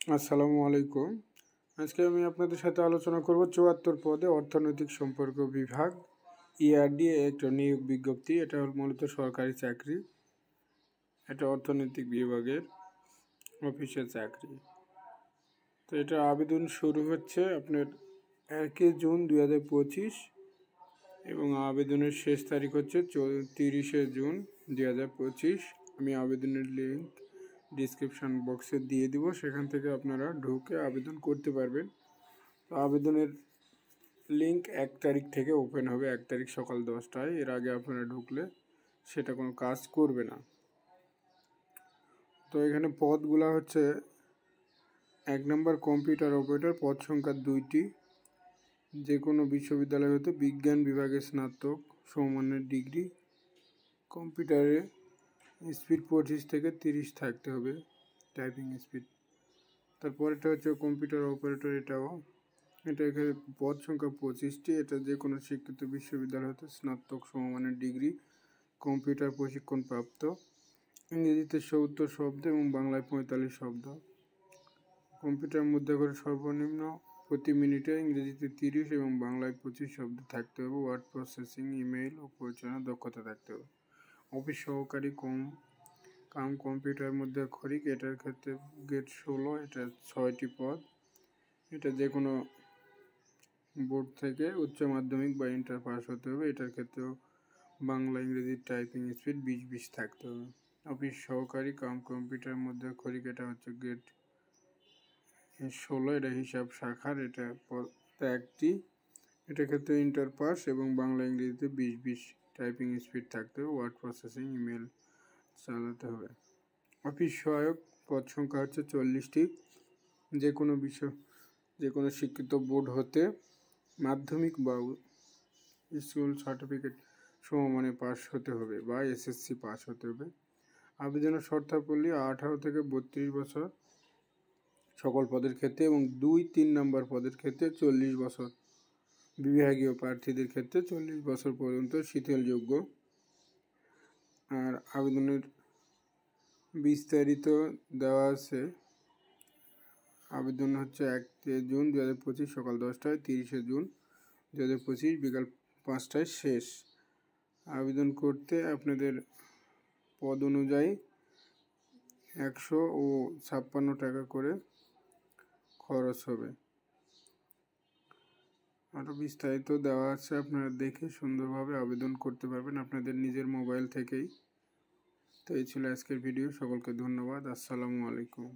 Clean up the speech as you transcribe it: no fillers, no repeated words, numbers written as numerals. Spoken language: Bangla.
আসসালামু আলাইকুম। আজকে আমি আপনাদের সাথে আলোচনা করব ৭৪ পদে অর্থনৈতিক সম্পর্ক বিভাগ ইআরডি একটা নিয়োগ বিজ্ঞপ্তি। এটা মূলত সরকারি চাকরি। এটা অর্থনৈতিক বিভাগের অফিসের চাকরি। তো এটা আবেদন শুরু হচ্ছে আপনার ১ জুন ২০২৫ এবং আবেদনের শেষ তারিখ হচ্ছে ৩০ জুন ২০২৫। আমি আবেদনের লিঙ্ক ডিসক্রিপশান বক্সে দিয়ে দিব, সেখান থেকে আপনারা ঢুকে আবেদন করতে পারবেন। তো আবেদনের লিঙ্ক ১ তারিখ থেকে ওপেন হবে, ১ তারিখ সকাল ১০টায়। এর আগে আপনারা ঢুকলে সেটা কোনো কাজ করবে না। তো এখানে পদগুলা হচ্ছে ১ নম্বর কম্পিউটার অপারেটর, পদ সংখ্যা ২টি, যে কোনো বিশ্ববিদ্যালয় হতে বিজ্ঞান বিভাগে স্নাতক সমমানের ডিগ্রি, কম্পিউটারে স্পিড ২৫ থেকে ৩০ থাকতে হবে, টাইপিং স্পিড। তারপর এটা হচ্ছে কম্পিউটার অপারেটর, এটা এখানে পদ সংখ্যা ২৫টি। এটা যে কোনো শিক্ষিত বিশ্ববিদ্যালয় হতে স্নাতক সমমানের ডিগ্রি, কম্পিউটার প্রশিক্ষণ প্রাপ্ত, ইংরেজিতে ৭০ শব্দ এবং বাংলায় ৪৫ শব্দ। কম্পিউটার মধ্যে করে সর্বনিম্ন প্রতি মিনিটে ইংরেজিতে ৩০ এবং বাংলায় ২৫ শব্দ থাকতে হবে। ওয়ার্ড প্রসেসিং, ইমেইল ও পরিচালনার দক্ষতা থাকতে হবে। অফিস সহকারী কম্পিউটার মধ্যে খরিক, এটার ক্ষেত্রে গ্রেড ১৬, এটা ৬টি পদ। এটা যে কোনো বোর্ড থেকে উচ্চ মাধ্যমিক বা ইন্টার পাস হতে হবে। এটার ক্ষেত্রেও বাংলা ইংরেজি টাইপিং স্পিড ২০ থাকতে হবে। অফিস সহকারী কম্পিউটার মধ্যে খরিক, এটা হচ্ছে গ্রেড ১৬, এটা হিসাব শাখার, এটা পদ ১টি। এটার ক্ষেত্রে ইন্টার পাস এবং বাংলা ইংরেজিতে ২০ টাইপিং স্পিড থাকতে হবে। ওয়ার্ড প্রসেসিং, ইমেল চালাতে হবে। অফিস সহায়ক, পদ সংখ্যা হচ্ছে ৪০টি। যে কোনো শিক্ষিত বোর্ড হতে মাধ্যমিক বা স্কুল সার্টিফিকেট সমমানে পাস হতে হবে বা এসএসসি পাস হতে হবে। আবেদনের শর্তাবলী ১৮ থেকে ৩২ বছর সকল পদের ক্ষেত্রে এবং ২-৩ নম্বর পদের ক্ষেত্রে ৪০ বছর, বিভাগীয় প্রার্থীদের ক্ষেত্রে ৪০ বছর পর্যন্ত শিথিলযোগ্য। আর আবেদনের বিস্তারিত দেওয়া আছে। আবেদন হচ্ছে ১ জুন ২০২৫ সকাল ১০টায়, ৩০ জুন ২০২৫ বিকাল ৫টায় শেষ। আবেদন করতে আপনাদের পদ অনুযায়ী ১৫৬ টাকা করে খরচ হবে। আরও বিস্তারিত দেওয়া আছে, আপনারা দেখে সুন্দরভাবে আবেদন করতে পারবেন আপনাদের নিজের মোবাইল থেকেই। তো এই ছিল আজকের ভিডিও। সকলকে ধন্যবাদ। আসসালামু আলাইকুম।